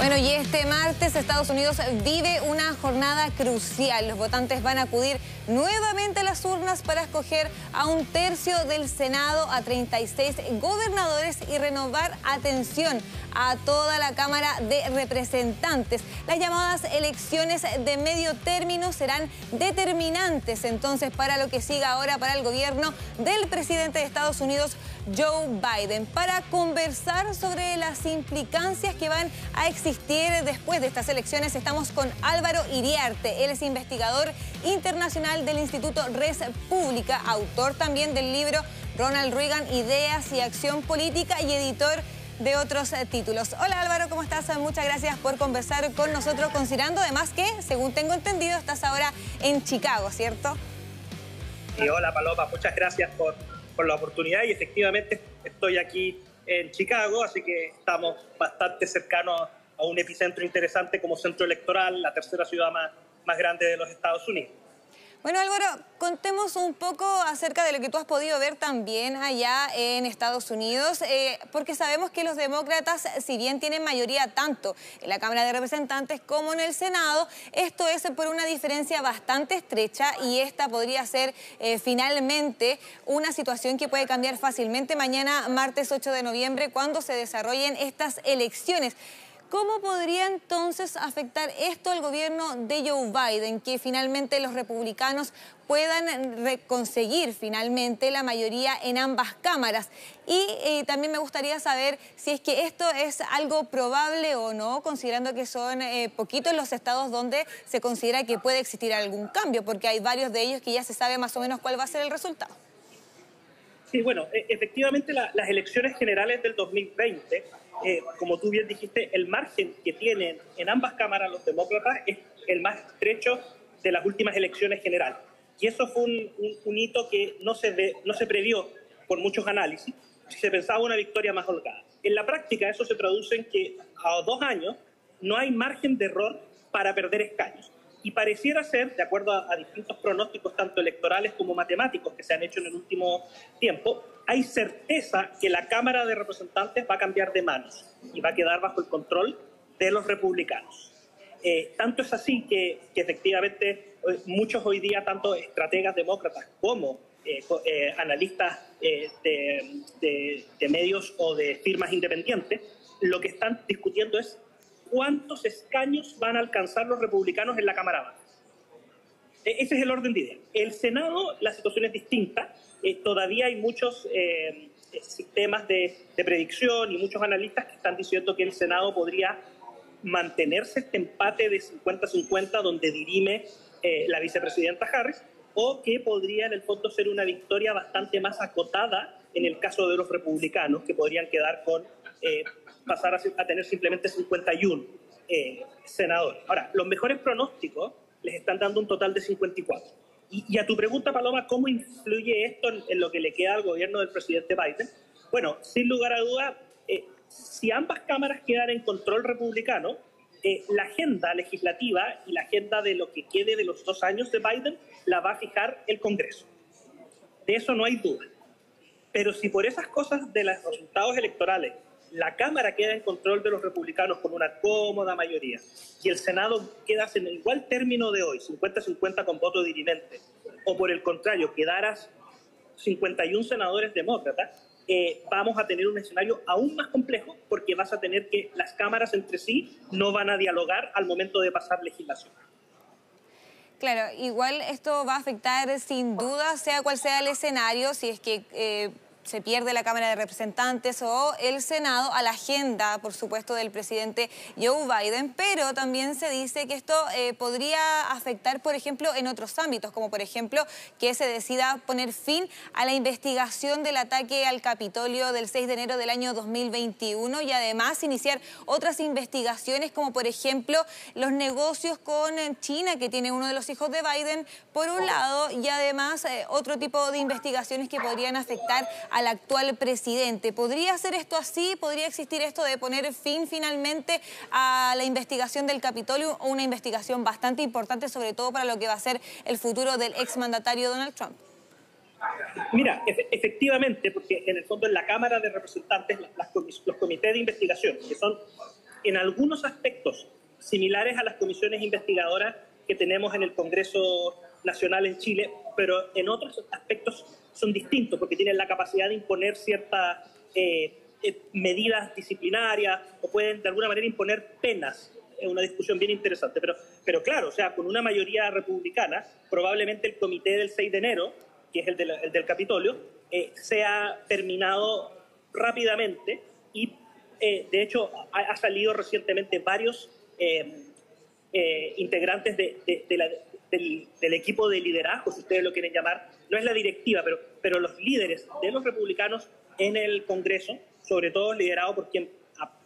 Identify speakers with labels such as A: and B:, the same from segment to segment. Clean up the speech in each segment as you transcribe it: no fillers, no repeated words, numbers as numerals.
A: Bueno, y este martes Estados Unidos vive una jornada crucial. Los votantes van a acudir nuevamente a las urnas para escoger a un tercio del Senado, a 36 gobernadores y renovar, atención, a toda la Cámara de Representantes. Las llamadas elecciones de medio término serán determinantes entonces para lo que siga ahora para el gobierno del presidente de Estados Unidos, Joe Biden, para conversar sobre las implicancias que van a existir después de estas elecciones. Estamos con Álvaro Iriarte. Él es investigador internacional del Instituto Res Pública, autor también del libro Ronald Reagan, Ideas y Acción Política y editor de otros títulos. Hola Álvaro, ¿cómo estás? Muchas gracias por conversar con nosotros, considerando además que, según tengo entendido, estás ahora en Chicago, ¿cierto?
B: Sí, hola Paloma, muchas gracias por la oportunidad y efectivamente estoy aquí en Chicago, así que estamos bastante cercanos a un epicentro interesante como centro electoral, la tercera ciudad más grande de los Estados Unidos.
A: Bueno, Álvaro, contemos un poco acerca de lo que tú has podido ver también allá en Estados Unidos, porque sabemos que los demócratas, si bien tienen mayoría tanto en la Cámara de Representantes como en el Senado, esto es por una diferencia bastante estrecha y esta podría ser finalmente una situación que puede cambiar fácilmente mañana, martes 8 de noviembre, cuando se desarrollen estas elecciones. ¿Cómo podría entonces afectar esto al gobierno de Joe Biden, que finalmente los republicanos puedan conseguir finalmente la mayoría en ambas cámaras? Y también me gustaría saber si es que esto es algo probable o no, considerando que son poquitos los estados donde se considera que puede existir algún cambio, porque hay varios de ellos que ya se sabe más o menos cuál va a ser el resultado.
B: Sí, bueno, efectivamente las elecciones generales del 2020, como tú bien dijiste, el margen que tienen en ambas cámaras los demócratas es el más estrecho de las últimas elecciones generales. Y eso fue un hito que no se previó por muchos análisis, si se pensaba una victoria más holgada. En la práctica eso se traduce en que a 2 años no hay margen de error para perder escaños. Y pareciera ser, de acuerdo a distintos pronósticos, tanto electorales como matemáticos que se han hecho en el último tiempo, hay certeza que la Cámara de Representantes va a cambiar de manos y va a quedar bajo el control de los republicanos. Tanto es así que efectivamente muchos hoy día, tanto estrategas demócratas como analistas de medios o de firmas independientes, lo que están discutiendo es cuántos escaños van a alcanzar los republicanos en la Cámara Baja. Ese es el orden de ideas. El Senado, la situación es distinta. Todavía hay muchos sistemas de predicción y muchos analistas que están diciendo que el Senado podría mantenerse este empate de 50-50 donde dirime la vicepresidenta Harris, o que podría en el fondo ser una victoria bastante más acotada en el caso de los republicanos, que podrían quedar con pasar a tener simplemente 51 senadores. Ahora, los mejores pronósticos les están dando un total de 54. Y a tu pregunta, Paloma, ¿cómo influye esto en lo que le queda al gobierno del presidente Biden? Bueno, sin lugar a duda, si ambas cámaras quedan en control republicano, la agenda legislativa y la agenda de lo que quede de los 2 años de Biden la va a fijar el Congreso. De eso no hay duda. Pero si por esas cosas de los resultados electorales la Cámara queda en control de los republicanos con una cómoda mayoría y el Senado queda en el igual término de hoy, 50-50 con voto dirimente, o por el contrario, quedaras 51 senadores demócratas, vamos a tener un escenario aún más complejo porque vas a tener que las cámaras entre sí no van a dialogar al momento de pasar legislación.
A: Claro, igual esto va a afectar sin duda, sea cual sea el escenario, si es que se pierde la Cámara de Representantes o el Senado, a la agenda, por supuesto, del presidente Joe Biden, pero también se dice que esto podría afectar, por ejemplo, en otros ámbitos, como por ejemplo que se decida poner fin a la investigación del ataque al Capitolio del 6 de enero del año 2021 y además iniciar otras investigaciones, como por ejemplo los negocios con China, que tiene uno de los hijos de Biden, por un lado, y además otro tipo de investigaciones que podrían afectar al actual presidente. ¿Podría ser esto así? ¿Podría existir esto de poner fin finalmente a la investigación del Capitolio, o una investigación bastante importante, sobre todo para lo que va a ser el futuro del exmandatario Donald Trump?
B: Mira, efectivamente, porque en el fondo en la Cámara de Representantes los comités de investigación, que son en algunos aspectos similares a las comisiones investigadoras que tenemos en el Congreso Nacional en Chile, pero en otros aspectos son distintos porque tienen la capacidad de imponer ciertas medidas disciplinarias o pueden de alguna manera imponer penas. Es una discusión bien interesante, pero claro, o sea, con una mayoría republicana, probablemente el comité del 6 de enero, que es el del Capitolio, sea terminado rápidamente y de hecho ha salido recientemente varios integrantes del equipo de liderazgo, si ustedes lo quieren llamar, no es la directiva, pero los líderes de los republicanos en el Congreso, sobre todo liderado por quien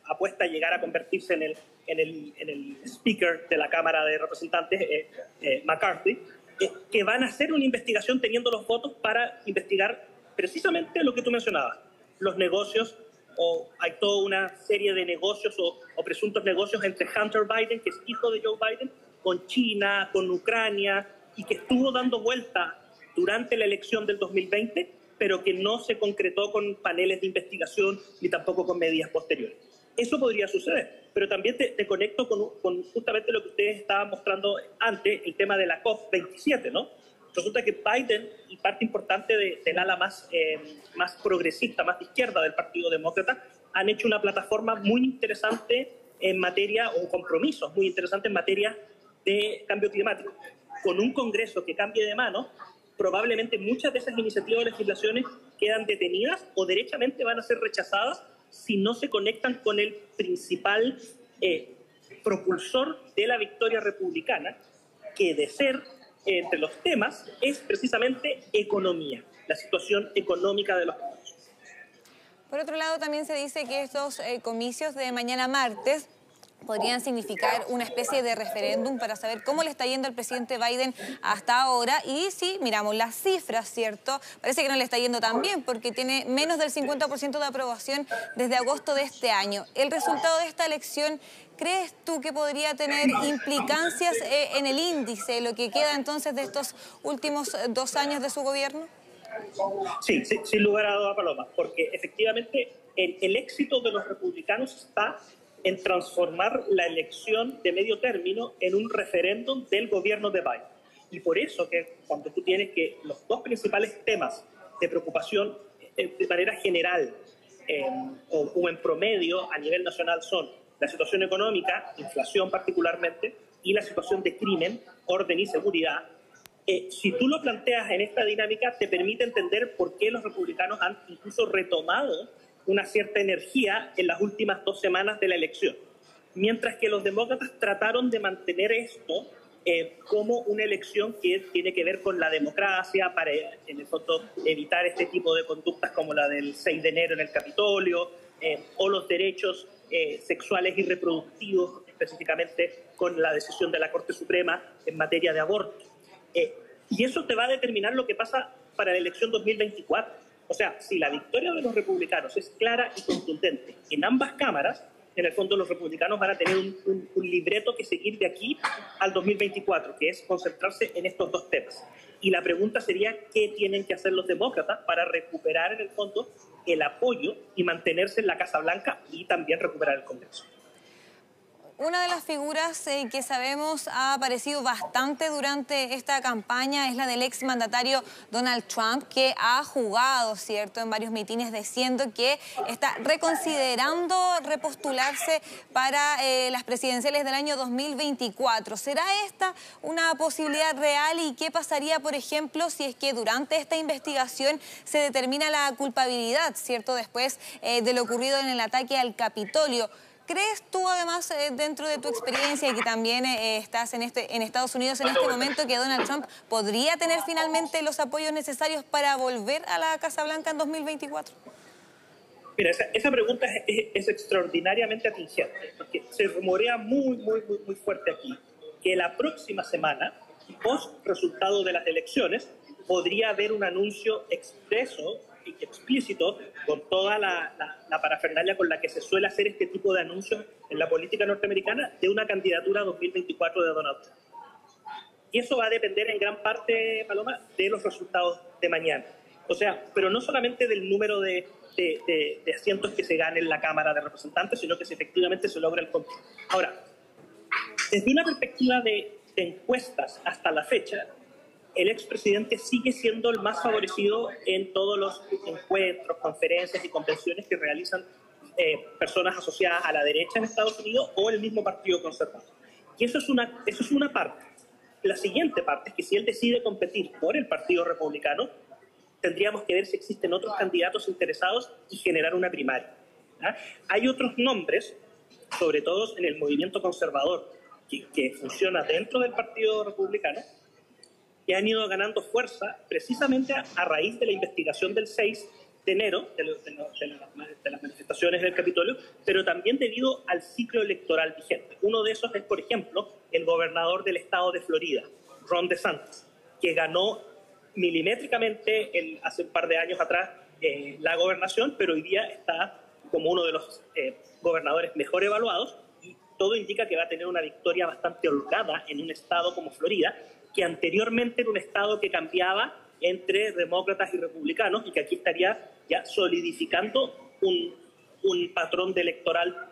B: apuesta a llegar a convertirse en el speaker de la Cámara de Representantes, McCarthy, que van a hacer una investigación teniendo los votos para investigar precisamente lo que tú mencionabas, los negocios, o hay toda una serie de negocios o presuntos negocios entre Hunter Biden, que es hijo de Joe Biden, con China, con Ucrania, y que estuvo dando vuelta durante la elección del 2020, pero que no se concretó con paneles de investigación ni tampoco con medidas posteriores. Eso podría suceder, pero también te conecto con justamente lo que ustedes estaban mostrando antes, el tema de la COP27, ¿no? Resulta que Biden y parte importante del ala más progresista, más de izquierda del Partido Demócrata, han hecho una plataforma muy interesante en materia, o compromisos muy interesantes en materia de cambio climático. Con un Congreso que cambie de mano, probablemente muchas de esas iniciativas o legislaciones quedan detenidas o derechamente van a ser rechazadas si no se conectan con el principal propulsor de la victoria republicana, que de ser entre los temas es precisamente economía, la situación económica de los países.
A: Por otro lado, también se dice que estos comicios de mañana martes podrían significar una especie de referéndum para saber cómo le está yendo al presidente Biden hasta ahora. Y si miramos las cifras, ¿cierto? Parece que no le está yendo tan bien porque tiene menos del 50% de aprobación desde agosto de este año. ¿El resultado de esta elección crees tú que podría tener implicancias en el índice, lo que queda entonces de estos últimos 2 años de su gobierno?
B: Sí, sin lugar a duda, Paloma, porque efectivamente el éxito de los republicanos está en transformar la elección de medio término en un referéndum del gobierno de Biden. Y por eso que cuando tú tienes que los dos principales temas de preocupación de manera general o en promedio a nivel nacional son la situación económica, inflación particularmente, y la situación de crimen, orden y seguridad, si tú lo planteas en esta dinámica, te permite entender por qué los republicanos han incluso retomado una cierta energía en las últimas 2 semanas de la elección. Mientras que los demócratas trataron de mantener esto como una elección que tiene que ver con la democracia, para en el fondo evitar este tipo de conductas como la del 6 de enero en el Capitolio, o los derechos sexuales y reproductivos, específicamente con la decisión de la Corte Suprema en materia de aborto. Y eso te va a determinar lo que pasa para la elección 2024. O sea, si la victoria de los republicanos es clara y contundente en ambas cámaras, en el fondo los republicanos van a tener un libreto que seguir de aquí al 2024, que es concentrarse en estos 2 temas. Y la pregunta sería, ¿qué tienen que hacer los demócratas para recuperar en el fondo el apoyo y mantenerse en la Casa Blanca y también recuperar el Congreso?
A: Una de las figuras que sabemos ha aparecido bastante durante esta campaña es la del exmandatario Donald Trump, que ha jugado, ¿cierto?, en varios mitines diciendo que está reconsiderando repostularse para las presidenciales del año 2024. ¿Será esta una posibilidad real y qué pasaría, por ejemplo, si es que durante esta investigación se determina la culpabilidad, ¿cierto?, después de lo ocurrido en el ataque al Capitolio? ¿Crees tú, además, dentro de tu experiencia y que también estás en Estados Unidos en este momento, que Donald Trump podría tener finalmente los apoyos necesarios para volver a la Casa Blanca en 2024?
B: Mira, esa pregunta es extraordinariamente atingente, porque se rumorea muy fuerte aquí que la próxima semana, post resultado de las elecciones, podría haber un anuncio expreso y explícito con toda la parafernalia con la que se suele hacer este tipo de anuncios en la política norteamericana de una candidatura 2024 de Donald Trump. Y eso va a depender en gran parte, Paloma, de los resultados de mañana. O sea, pero no solamente del número de de asientos que se gane en la Cámara de Representantes, sino que efectivamente se logra el control. Ahora, desde una perspectiva de encuestas hasta la fecha, el expresidente sigue siendo el más favorecido en todos los encuentros, conferencias y convenciones que realizan personas asociadas a la derecha en Estados Unidos o el mismo Partido Conservador. Y eso es una parte. La siguiente parte es que si él decide competir por el Partido Republicano, tendríamos que ver si existen otros candidatos interesados y generar una primaria. ¿Ah? Hay otros nombres, sobre todo en el movimiento conservador, que funciona dentro del Partido Republicano, que han ido ganando fuerza precisamente a raíz de la investigación del 6 de enero, de las manifestaciones del Capitolio, pero también debido al ciclo electoral vigente. Uno de esos es, por ejemplo, el gobernador del estado de Florida, Ron DeSantis, que ganó milimétricamente hace un par de años atrás la gobernación, pero hoy día está como uno de los gobernadores mejor evaluados, y todo indica que va a tener una victoria bastante holgada en un estado como Florida, que anteriormente era un estado que cambiaba entre demócratas y republicanos, y que aquí estaría ya solidificando un patrón de electoral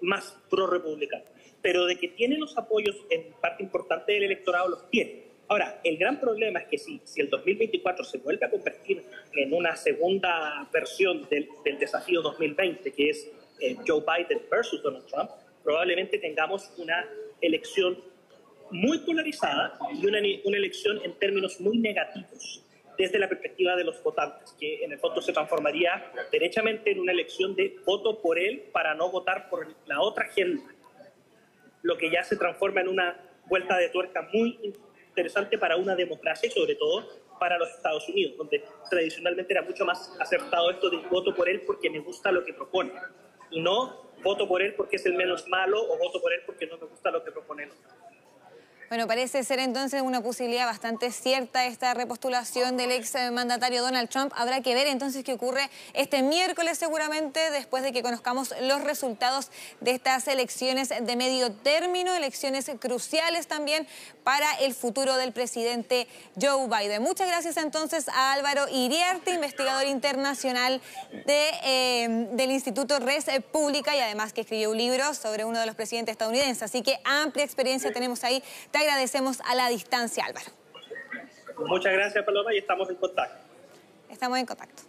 B: más pro-republicano. Pero de que tiene los apoyos en parte importante del electorado, los tiene. Ahora, el gran problema es que si el 2024 se vuelve a convertir en una segunda versión del desafío 2020, que es Joe Biden versus Donald Trump, probablemente tengamos una elección muy polarizada y una elección en términos muy negativos desde la perspectiva de los votantes, que en el fondo se transformaría derechamente en una elección de voto por él para no votar por la otra agenda, lo que ya se transforma en una vuelta de tuerca muy interesante para una democracia y sobre todo para los Estados Unidos, donde tradicionalmente era mucho más acertado esto de voto por él porque me gusta lo que propone, y no voto por él porque es el menos malo o voto por él porque no me gusta lo que propone él.
A: Bueno, parece ser entonces una posibilidad bastante cierta esta repostulación del ex mandatario Donald Trump. Habrá que ver entonces qué ocurre este miércoles seguramente, después de que conozcamos los resultados de estas elecciones de medio término, elecciones cruciales también para el futuro del presidente Joe Biden. Muchas gracias entonces a Álvaro Iriarte, investigador internacional del Instituto Res Pública y además que escribió un libro sobre uno de los presidentes estadounidenses. Así que amplia experiencia tenemos ahí. Te agradecemos a la distancia, Álvaro.
B: Muchas gracias, Paloma, y estamos en contacto.
A: Estamos en contacto.